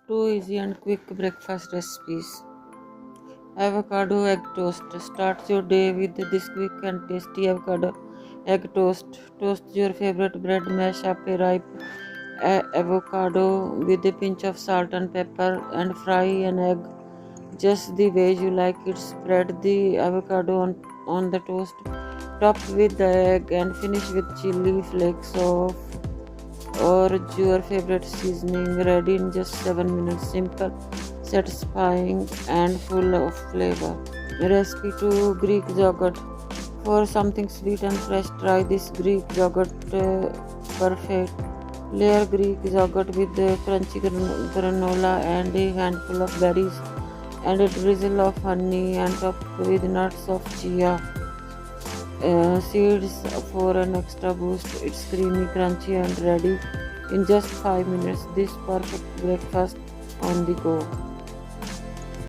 Two easy and quick breakfast recipes. Avocado egg toast. Start your day with this quick and tasty avocado egg toast. Toast your favorite bread, mash up a ripe avocado with a pinch of salt and pepper, and fry an egg just the way you like it. Spread the avocado on the toast, top with the egg, and finish with chili flakes of or your favorite seasoning. Ready in just 7 minutes. Simple, satisfying, and full of flavor. Recipe 2: Greek yogurt. For something sweet and fresh, try this Greek yogurt perfect. Layer Greek yogurt with crunchy granola and a handful of berries, and a drizzle of honey, and top with nuts of chia seeds for an extra boost. It's creamy, crunchy, and ready in just 5 minutes. This perfect breakfast on the go.